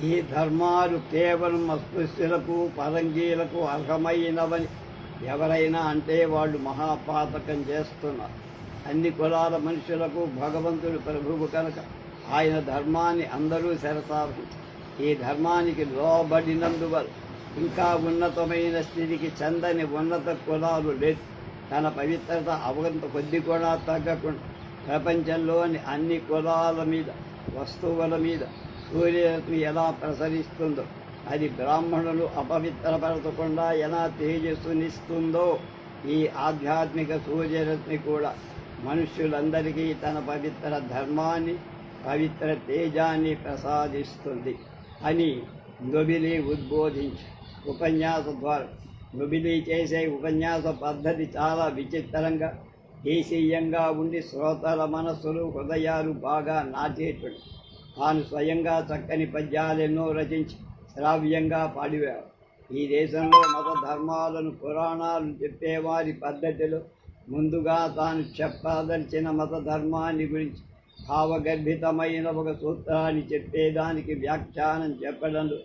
ఈ ధర్మాలు కేవలం అస్పృశ్యులకు పరంగీలకు అర్హమైనవని ఎవరైనా అంటే వాళ్ళు మహాపాతకం చేస్తున్నారు. అన్ని కులాల మనుషులకు భగవంతుడు ప్రభువు కనుక ఆయన ధర్మాన్ని అందరూ శరసారు. ఈ ధర్మానికి లోబడినందువల్ల ఇంకా ఉన్నతమైన స్థితికి చెందని ఉన్నత కులాలు లేదు. తన పవిత్రత అవంత కొద్ది కూడా తగ్గకుండా ప్రపంచంలోని అన్ని కులాల మీద వస్తువుల మీద సూర్యరశ్మి ఎలా ప్రసరిస్తుందో, అది బ్రాహ్మణులు అపవిత్రపరచకుండా ఎలా తేజస్సునిస్తుందో, ఈ ఆధ్యాత్మిక సూర్యరశ్మి కూడా మనుష్యులందరికీ తన పవిత్ర ధర్మాన్ని పవిత్ర తేజాన్ని ప్రసాదిస్తుంది అని నొబిలి ఉద్బోధించి ఉపన్యాస ద్వారా నొబిలి చేసే ఉపన్యాస పద్ధతి చాలా విచిత్రంగా దేశీయంగా ఉండి శ్రోతల మనస్సులు హృదయాలు బాగా నాటేటువంటి తాను స్వయంగా చక్కని పద్యాలెన్నో రచించి శ్రావ్యంగా పాడివారు. ఈ దేశంలో మత ధర్మాలను పురాణాలు చెప్పేవారి పద్ధతిలో ముందుగా తాను చెప్పదలిచిన మత ధర్మాన్ని గురించి భావగర్భితమైన ఒక సూత్రాన్ని చెప్పేదానికి వ్యాఖ్యానం చెప్పడంలో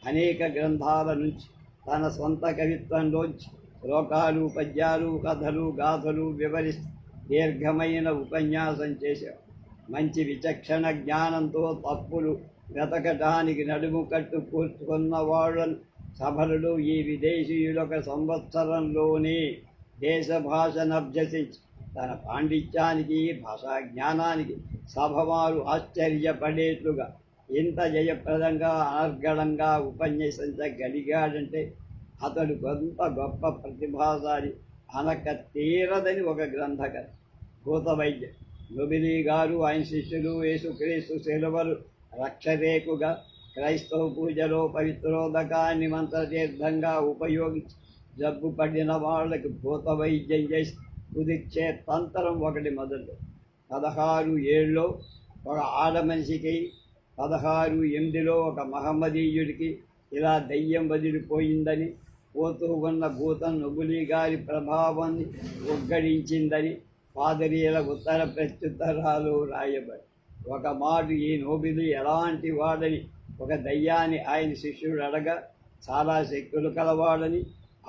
అనేక గ్రంథాల నుంచి తన సొంత కవిత్వంలోంచి శ్లోకాలు పద్యాలు కథలు గాథలు వివరిస్తూ దీర్ఘమైన ఉపన్యాసం చేశారు. మంచి విచక్షణ జ్ఞానంతో తప్పులు వెతకటానికి నడుము కట్టు కూర్చుకున్న వాళ్ళను సభలలో ఈ విదేశీయులొక సంవత్సరంలోనే దేశ భాషను అభ్యసించి తన పాండిత్యానికి భాషా జ్ఞానానికి సభవారు ఆశ్చర్యపడేట్లుగా ఇంత జయప్రదంగా అనర్గళంగా ఉపన్యసించగలిగాడంటే అతడు కొంత గొప్ప ప్రతిభాశాలి అనక తీరదని ఒక గ్రంథకథ. భూతవైద్య నొబిలి గారు ఆయన శిష్యులు యేసుక్రీస్తు శిలువలు రక్షరేకుగా క్రైస్తవ పూజలో పవిత్రోదకాన్ని మంత్రతీర్థంగా ఉపయోగించి జబ్బు పడిన వాళ్ళకి భూత వైద్యం చేసి కుదిర్చే తంత్రం ఒకటి మొదలు. 16 ఏళ్ళలో ఒక ఆడ మనిషికి, 16/8 ఒక మహమ్మదీయుడికి ఇలా దయ్యం వదిలిపోయిందని, పోతూ ఉన్న భూతం నొబిలి గారి ప్రభావాన్ని ఉగ్గడించిందని పాదరీల ఉత్తర ప్రత్యుత్తరాలు రాయబడి ఒక మాట ఈ నొబిలి ఎలాంటి వాడని ఒక దయ్యాన్ని ఆయన శిష్యుడు అడగా చాలా శక్తులు కలవాడని,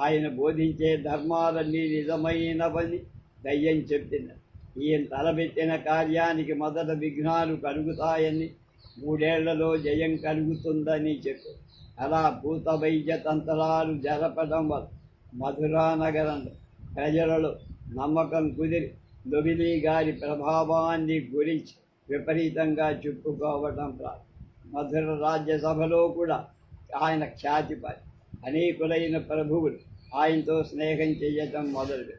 ఆయన బోధించే ధర్మాలన్నీ నిజమైనవని దయ్యం చెప్పింది. ఈయన తలబెట్టిన కార్యానికి మొదట విఘ్నాలు కలుగుతాయని, 3 ఏళ్లలో జయం కలుగుతుందని చెప్పి అలా భూత వైద్య తంత్రాలు జరపడం వల్ల మధురా నగరంలో ప్రజలలో నమ్మకం కుదిరి నొబిలి గారి ప్రభావాన్ని గురించి విపరీతంగా చెప్పుకోవడం ప్రారంభం. మధుర రాజ్యసభలో కూడా ఆయన ఖ్యాతిపడి అనేకులైన ప్రభువులు ఆయనతో స్నేహం చేయటం మొదలు.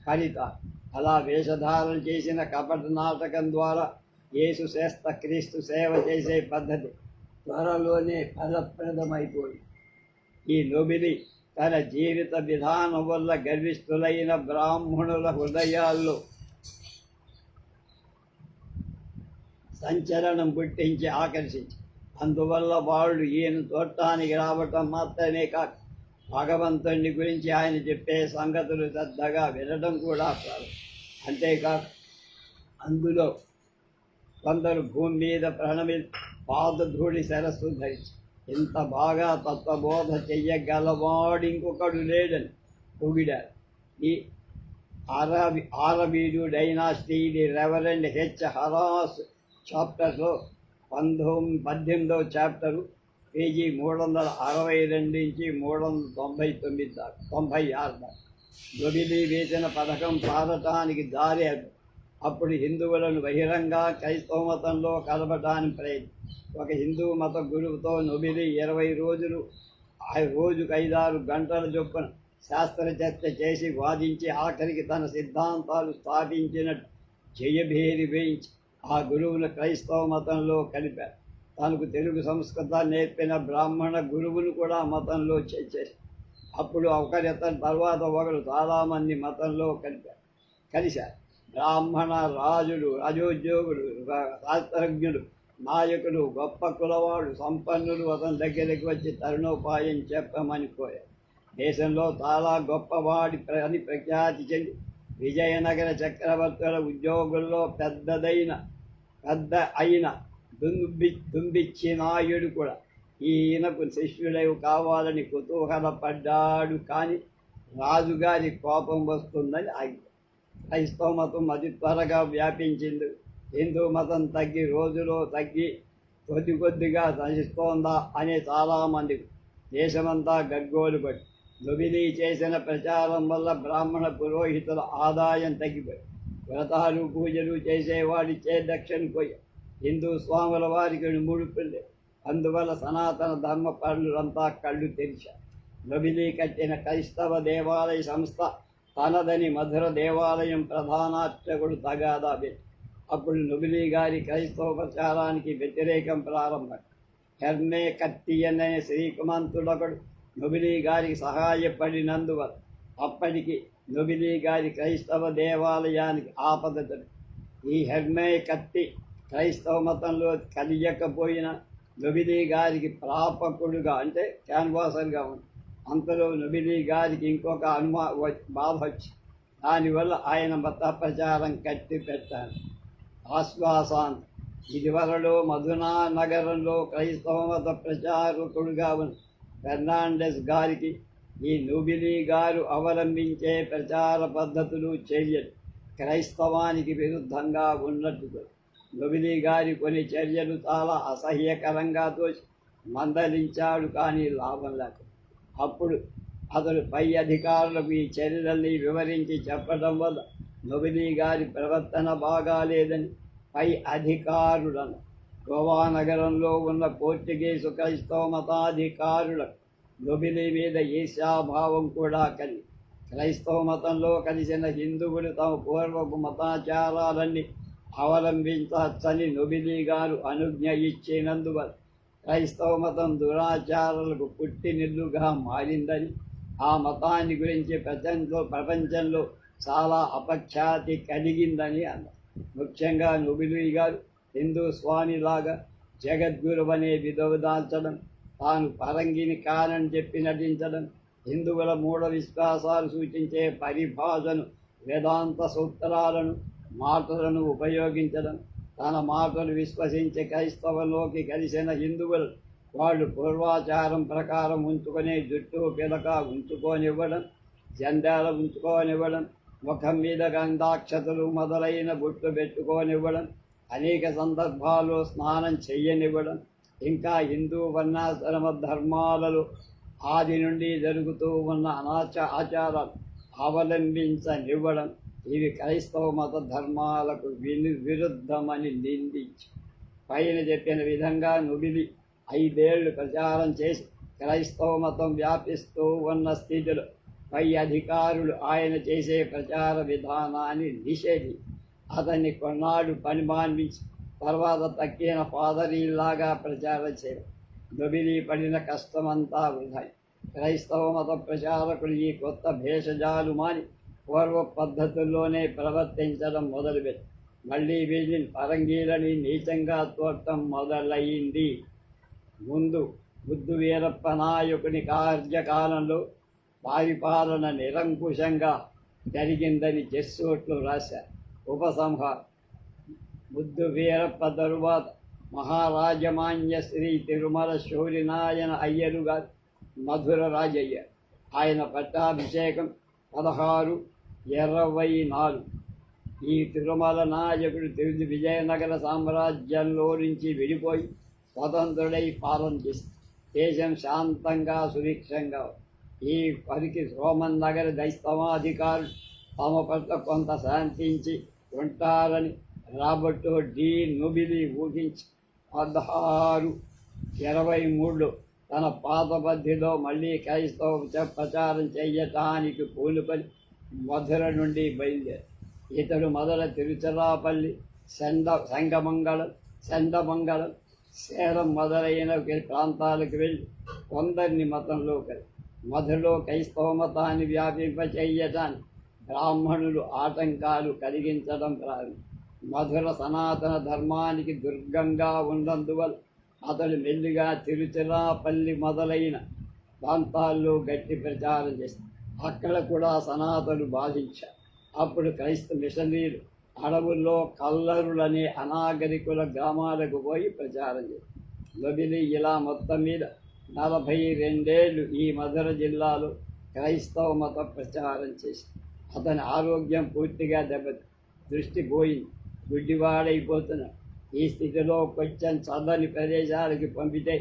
ఫలిత అలా వేషధారణ చేసిన కపట నాటకం ద్వారా యేసు శ్రేష్ఠ క్రీస్తు సేవ చేసే పద్ధతి త్వరలోనే ఫలప్రదమైపోయింది. ఈ నొబిలి తన జీవిత విధానం వల్ల గర్విష్ఠులైన బ్రాహ్మణుల హృదయాల్లో సంచలనం పుట్టించి ఆకర్షించి, అందువల్ల వాళ్ళు ఈయన చూడటానికి రావటం మాత్రమే కాక భగవంతుని గురించి ఆయన చెప్పే సంగతులు శ్రద్ధగా వినడం కూడా ప్రారంభం. అంతేకాక అందులో కొందరు భూమి మీద ప్రణమి పాదధూళి శిరస్సు ధరించి ఇంత బాగా తత్వబోధ చెయ్యగలవాడు ఇంకొకడు లేడని పొగిడారు. ఈ Aravidu dynasty the reverend H harass చాప్టర్లో 18వ చాప్టరు పేజీ 362 నుంచి 399 దాకా 96 దాకా నొబిలి వేసిన పథకం సాధటానికి దారి అప్పుడు హిందువులను బహిరంగ క్రైస్తవ మతంలో కలపటానికి ప్రయత్నం. ఒక హిందూ మత గురువుతో నొబిలి 20 రోజులు రోజుకు 5-6 గంటల చొప్పున శాస్త్ర చర్చ చేసి వాదించి ఆఖరికి తన సిద్ధాంతాలు స్థాపించినట్టు జయభేరి వేయించి ఆ గురువును క్రైస్తవ మతంలో కలిపారు. తనకు తెలుగు సంస్కృతాన్ని నేర్పిన బ్రాహ్మణ గురువును కూడా మతంలో చేర్చారు. అప్పుడు ఒకరితని తర్వాత ఒకరు చాలామంది మతంలో కలిశారు. బ్రాహ్మణ రాజులు, రాజోద్యోగులు, శాస్త్రజ్ఞులు, నాయకులు, గొప్ప కులవాళ్ళు, సంపన్నులు అతని దగ్గరికి వచ్చి తరుణోపాయం చెప్పమని కోరారు. దేశంలో చాలా గొప్పవాడి అని ప్రఖ్యాతి చెంది విజయనగర చక్రవర్తుల ఉద్యోగుల్లో పెద్ద అయిన దుంబిచ్చి నాయుడు కూడా ఈయనకు శిష్యులై కావాలని కుతూహలపడ్డాడు. కానీ రాజుగారి కోపం వస్తుందని ఆగి క్రైస్తవ మతం అతి త్వరగా వ్యాపించింది. హిందూ మతం తగ్గి రోజులో తగ్గి కొద్ది కొద్దిగా నశిస్తోందా అనే చాలామంది దేశమంతా గగ్గోలు పడి దొబిలీ చేసిన ప్రచారం వల్ల బ్రాహ్మణ పురోహితుల ఆదాయం తగ్గిపోయి వ్రతాలు పూజలు చేసేవాడిచ్చే దక్షిణ పోయి హిందూ స్వాముల వారికి ముడుపులే. అందువల్ల సనాతన ధర్మ పరులంతా కళ్ళు తెరిచారు. దొబిలీ కట్టిన క్రైస్తవ దేవాలయ సంస్థ తనదని మధుర దేవాలయం ప్రధానార్చకుడు తగాదా పెట్టి అప్పుడు నొబిలీ గారి క్రైస్తవ ప్రచారానికి వ్యతిరేకం ప్రారంభం. హెర్మే కత్తియన్ అనే శ్రీకుమంతుడొకడు నొబిలీ గారికి సహాయపడినందువల్ల అప్పటికి నొబిలీ గారి క్రైస్తవ దేవాలయానికి ఆపదతడు. ఈ హెర్మే కత్తి క్రైస్తవ మతంలో కలియకపోయినా నొబిలీ గారికి ప్రాపకుడుగా అంటే క్యాన్వాసర్గా ఉంది. అంతలో నొబిలీ గారికి ఇంకొక బాధ వచ్చి దానివల్ల ఆయన మత ప్రచారం కట్టి పెట్టారు. ఆశ్వాసాంత్ ఇదివరలో మధునా నగరంలో క్రైస్తవ మత ప్రచారకుడుగా ఉన్న ఫెర్నాండెస్ గారికి ఈ నొబిలీ గారు అవలంబించే ప్రచార పద్ధతులు చర్యలు క్రైస్తవానికి విరుద్ధంగా ఉన్నట్టు నొబిలీ గారి కొన్ని చర్యలు చాలా అసహ్యకరంగా తోచి మందలించాడు. కానీ లాభం లేక అప్పుడు అతడు పై అధికారులకు ఈ చర్యల్ని వివరించి చెప్పడం వల్ల నొబిలీ గారి ప్రవర్తన బాగాలేదని పై అధికారులను గోవా నగరంలో ఉన్న పోర్చుగీసు క్రైస్తవ మతాధికారులకు నొబిలీ మీద ఈర్ష్యాభావం కూడా కలిగి క్రైస్తవ మతంలో కలిసిన హిందువులు తమ పూర్వపు మతాచారాలన్నీ అవలంబించవచ్చని నొబిలీ గారు అనుజ్ఞ ఇచ్చినందువల్ల క్రైస్తవ మతం దురాచారాలకు పుట్టినిల్లుగా మారిందని ఆ మతాన్ని గురించి ప్రపంచంలో చాలా అపఖ్యాతి కలిగిందని అన్నారు. ముఖ్యంగా నొబిలీ గారు హిందూ స్వామిలాగా జగద్గురు అనే విధవదాల్చడం, తాను పరంగిని కానని చెప్పి నటించడం, హిందువుల మూఢ విశ్వాసాలు సూచించే పరిభాషను వేదాంత సూత్రాలను మాటలను ఉపయోగించడం, తన మాటలు విశ్వసించే క్రైస్తవంలోకి కలిసిన హిందువులు వాళ్ళు పూర్వాచారం ప్రకారం ఉంచుకునే జుట్టు పిలక ఉంచుకోనివ్వడం, జెండాలు ఉంచుకోనివ్వడం, ముఖం మీద గంధాక్షతలు మొదలైన బొట్లు పెట్టుకోనివ్వడం, అనేక సందర్భాల్లో స్నానం చెయ్యనివ్వడం, ఇంకా హిందూ వర్ణాశ్రమ ధర్మాలలో ఆది నుండి జరుగుతూ ఉన్న ఆచారాలు అవలంబించనివ్వడం ఇవి క్రైస్తవ మత ధర్మాలకు విరుద్ధమని నిందించి పైన చెప్పిన విధంగా నొబిలి 5 ఏళ్లు ప్రచారం చేసి క్రైస్తవ మతం వ్యాపిస్తూ ఉన్న స్థితిలో పై అధికారులు ఆయన చేసే ప్రచార విధానాన్ని నిషేధి అతన్ని కొన్నాళ్ళు పని మాన్పించి తర్వాత తక్కిన ఫాదరీలాగా ప్రచారం చేయడం. నొబిలి పడిన కష్టమంతా వృధా. క్రైస్తవ మత ప్రచారకులు ఈ కొత్త భేషజాలు మాని పూర్వ పద్ధతుల్లోనే ప్రవర్తించడం మొదలుపెట్టి మళ్ళీ వీళ్ళని పరంగీలని నీచంగా చూడటం మొదలైంది. ముందు బుద్ధు వీరప్ప నాయకుని కార్యకాలంలో పరిపాలన నిరంకుశంగా జరిగిందని జెస్సూట్లు రాశారు. ఉపసంహారం బుద్ధు వీరప్ప తరువాత మహారాజమాన్య శ్రీ తిరుమల శౌరినాయన అయ్యరు గారు మధుర రాజయ్య. ఆయన పట్టాభిషేకం 1624. ఈ తిరుమల నాయకుడు తిరుగు విజయనగర సామ్రాజ్యంలో నుంచి విడిపోయి స్వతంత్రుడై పాలన చేసి దేశం శాంతంగా సుభిక్షంగా ఈ పరికి రోమన్ నగర దైస్తవాధికారులు తమ పట్ల కొంత శాంతించి ఉంటారని రాబర్టో డి నొబిలి ఊహించి 1623లో తన పాత పద్ధతిలో మళ్ళీ క్రైస్తవ ప్రచారం చేయటానికి పూనుకొని మధుర నుండి బయలుదేరి ఇతడు మొదల తిరుచిరాపల్లి, సెండమంగళం, సేలం మొదలైన ప్రాంతాలకు వెళ్ళి కొందరిని మతంలో కలిసి మధురలో క్రైస్తవ మతాన్ని వ్యాపింపచేయటానికి బ్రాహ్మణులు ఆటంకాలు కలిగించడం ప్రారంభం. మధుర సనాతన ధర్మానికి దుర్గంగా ఉన్నందువల్ల అతడు మెల్లిగా తిరుచిరాపల్లి మొదలైన ప్రాంతాల్లో గట్టి ప్రచారం చేశాడు. అక్కడ కూడా సనాతనులు బాధించారు. అప్పుడు క్రైస్తవ మిషనరీలు అడవుల్లో కల్లరులనే అనాగరికుల గ్రామాలకు పోయి ప్రచారం చేశారు. లొబిలి ఇలా మొత్తం మీద 42 ఈ మధుర జిల్లాలో క్రైస్తవ మత ప్రచారం చేసి అతని ఆరోగ్యం పూర్తిగా దృష్టి పోయింది, గుడ్డివాడైపోతున్నాడు. ఈ స్థితిలో కొంచెం చల్లని ప్రదేశాలకి పంపితే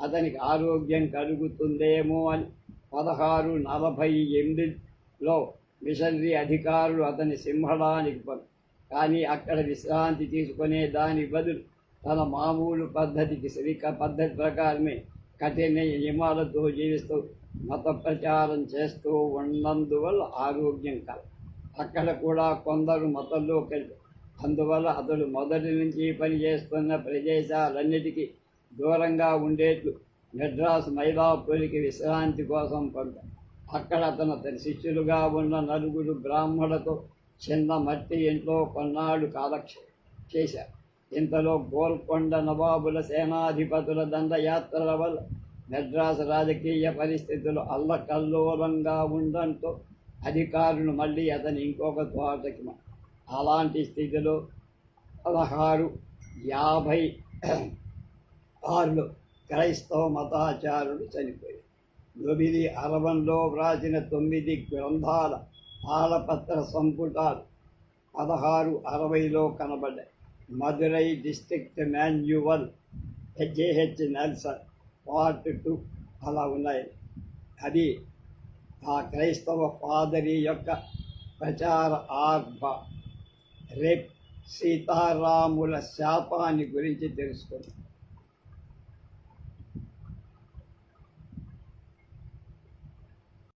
అతనికి ఆరోగ్యం కలుగుతుందేమో అని 1648లో మిషనరీ అధికారులు అతని సింహళానికి కానీ అక్కడ విశ్రాంతి తీసుకునే దాని బదులు తన మామూలు పద్ధతి ప్రకారమే కఠిన నియమాలతో జీవిస్తూ మత ప్రచారం చేస్తూ ఉన్నందువల్ల ఆరోగ్యం అక్కడ కూడా కొందరు మతంలో కలిపి అందువల్ల అతడు మొదటి నుంచి పనిచేస్తున్న ప్రదేశాలన్నిటికీ దూరంగా ఉండేట్లు మెడ్రాస్ మైలాపూర్కి విశ్రాంతి కోసం పంపాడు. అక్కడ అతని శిష్యులుగా ఉన్న 4 బ్రాహ్మణులతో చిన్న మట్టి ఇంట్లో కొన్నాళ్ళు కాలక్షేపం చేశారు. ఇంతలో గోల్కొండ నవాబుల సేనాధిపతుల దండయాత్రల వల్ల మెడ్రాస్ రాజకీయ పరిస్థితులు అల్లకల్లోలంగా ఉండడంతో అధికారులు మళ్ళీ అతని ఇంకొక తోటకి అలాంటి స్థితిలో 1656లో క్రైస్తవ మతాచారుడు చనిపోయాడు. లొబిలి అరవంలో వ్రాసిన 9 గ్రంథాల తాళపత్ర సంపుటాలు 1660లో కనబడ్డాయి. Madurai district manual J H Nelson part 2 అలా ఉన్నాయి. అది ఆ క్రైస్తవ ఫాదరీ యొక్క ప్రచార రేప్ సీతారాముల శాపాన్ని గురించి తెలుసుకుంది.